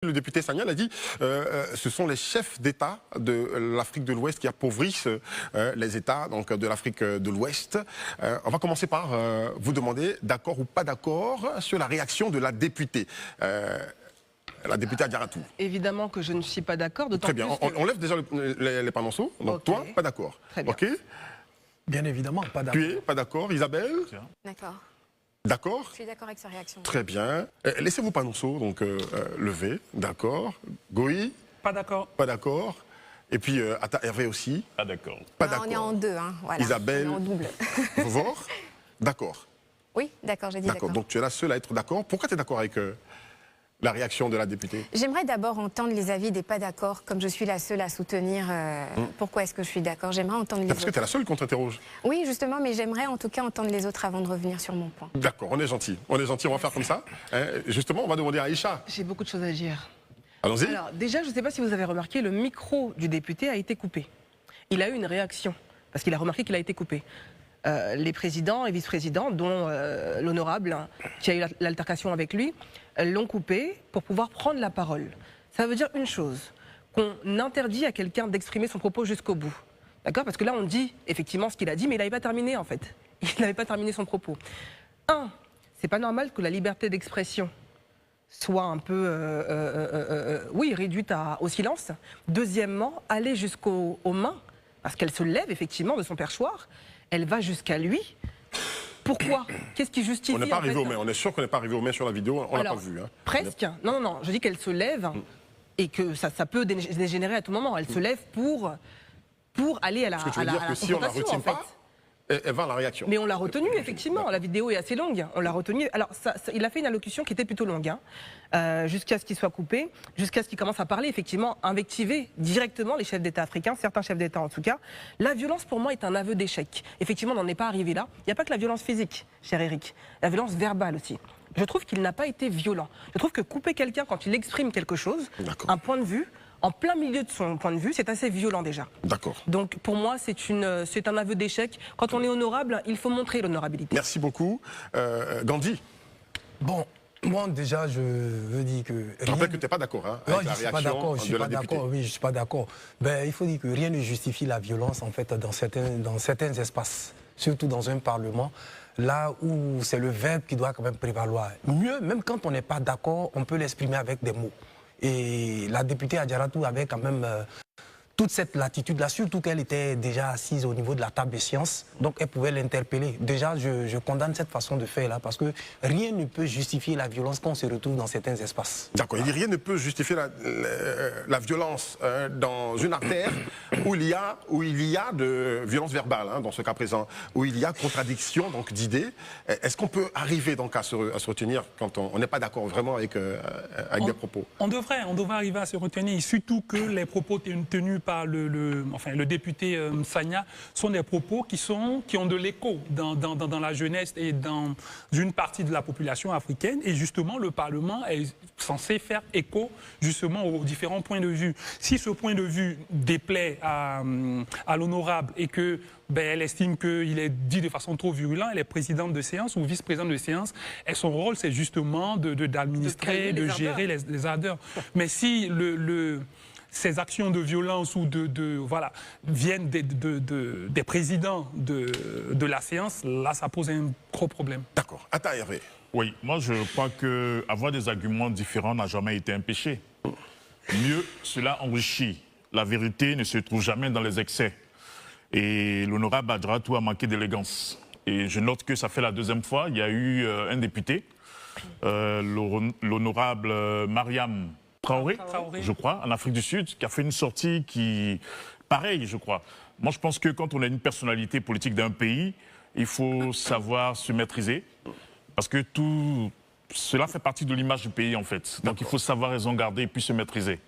Le député Sagnal a dit ce sont les chefs d'État de l'Afrique de l'Ouest qui appauvrissent les États donc, de l'Afrique de l'Ouest. On va commencer par vous demander d'accord ou pas d'accord sur la réaction de la députée. La députée Adjaratou. Évidemment que je ne suis pas d'accord. Très bien, on lève déjà les panonceaux. Donc okay. Toi, pas d'accord. Très bien. Ok. Bien évidemment, pas d'accord. Tu es pas d'accord, Isabelle? D'accord. D'accord. Je suis d'accord avec sa réaction. Très bien. Laissez-vous panonceaux, donc lever. D'accord. Goï? Pas d'accord. Pas d'accord. Et puis Hervé aussi? Pas d'accord. Pas d'accord. On est en deux, hein. Voilà. Isabelle? On est en double. Vovor? D'accord. Oui, d'accord, j'ai dit d'accord. Donc tu es la seule à être d'accord. Pourquoi tu es d'accord avec la réaction de la députée? J'aimerais d'abord entendre les avis des pas d'accord, comme je suis la seule à soutenir. Pourquoi est-ce que je suis d'accord? J'aimerais entendre les autres. Parce que tu es la seule qu'on t'interroge. Oui, justement, mais j'aimerais en tout cas entendre les autres avant de revenir sur mon point. D'accord, on est gentil. On est gentil, on va faire comme ça. Justement, on va demander à Aïcha. J'ai beaucoup de choses à dire. Allons-y. Alors, déjà, je ne sais pas si vous avez remarqué, le micro du député a été coupé. Il a eu une réaction, parce qu'il a remarqué qu'il a été coupé. Les présidents et vice-présidents, dont l'honorable qui a eu l'altercation avec lui, l'ont coupé pour pouvoir prendre la parole. Ça veut dire une chose, qu'on interdit à quelqu'un d'exprimer son propos jusqu'au bout. D'accord? Parce que là, on dit effectivement ce qu'il a dit, mais il n'avait pas terminé en fait. Il n'avait pas terminé son propos. C'est pas normal que la liberté d'expression soit un peu, oui, réduite au silence. Deuxièmement, aller jusqu'aux mains, parce qu'elle se lève effectivement de son perchoir, elle va jusqu'à lui. Pourquoi? Qu'est-ce qui justifie? On n'est pas arrivé aux mains, on est sûr qu'on n'est pas arrivé aux mains sur la vidéo, on l'a pas vu. Hein. Presque. Non, je dis qu'elle se lève et que ça peut dégénérer à tout moment. Elle se lève pour aller à la Ce que tu veux dire que si on ne la retient pas, elle va à la réaction. Mais on l'a retenue, effectivement. La vidéo est assez longue. On l'a retenue. Alors, il a fait une allocution qui était plutôt longue, jusqu'à ce qu'il soit coupé, jusqu'à ce qu'il commence à parler, effectivement, invectiver directement les chefs d'État africains, certains chefs d'État en tout cas. La violence, pour moi, est un aveu d'échec. Effectivement, on n'en est pas arrivé là. Il n'y a pas que la violence physique, cher Eric. La violence verbale aussi. Je trouve qu'il n'a pas été violent. Je trouve que couper quelqu'un quand il exprime quelque chose, un point de vue, en plein milieu de son point de vue, c'est assez violent déjà. D'accord. Donc pour moi, c'est un aveu d'échec. Quand on est honorable, il faut montrer l'honorabilité. Merci beaucoup. Gandhi. Bon, moi déjà, je veux dire que... Je rappelle que tu n'es pas d'accord hein, avec la réaction de la députée. Oui, je ne suis pas d'accord. Ben, il faut dire que rien ne justifie la violence en fait dans certains espaces, surtout dans un parlement. Là où c'est le verbe qui doit quand même prévaloir. Mieux, même quand on n'est pas d'accord, on peut l'exprimer avec des mots. Et la députée Adjaratou avait quand même toute cette latitude-là, surtout qu'elle était déjà assise au niveau de la table des sciences, donc elle pouvait l'interpeller. Déjà, je condamne cette façon de faire-là, parce que rien ne peut justifier la violence quand on se retrouve dans certains espaces. D'accord, il dit rien ne peut justifier la violence dans une artère où il y a de violence verbale, dans ce cas présent, où il y a contradiction d'idées. Est-ce qu'on peut arriver donc à se retenir quand on n'est pas d'accord vraiment avec des propos? On devrait arriver à se retenir, surtout que les propos tenus par le député Sagna sont des propos qui ont de l'écho dans la jeunesse et dans une partie de la population africaine. Et justement, le Parlement est censé faire écho justement aux différents points de vue. Si ce point de vue déplaît à l'honorable et que elle estime qu'il est dit de façon trop virulente, elle est présidente de séance ou vice-présidente de séance, et son rôle c'est justement d'administrer, de gérer les ardeurs. Mais si ces actions de violence ou viennent des présidents de la séance, là ça pose un gros problème. D'accord. Attends Hervé. Oui, moi je crois qu'avoir des arguments différents n'a jamais été un péché. Mieux, cela enrichit. La vérité ne se trouve jamais dans les excès. Et l'honorable Adjaratou a manqué d'élégance. Et je note que ça fait la deuxième fois, il y a eu un député, l'honorable Mariam Traoré, je crois, en Afrique du Sud, qui a fait une sortie qui... pareil, je crois. Moi, je pense que quand on a une personnalité politique d'un pays, il faut savoir se maîtriser, parce que tout cela fait partie de l'image du pays, en fait. Donc, il faut savoir raison garder et puis se maîtriser.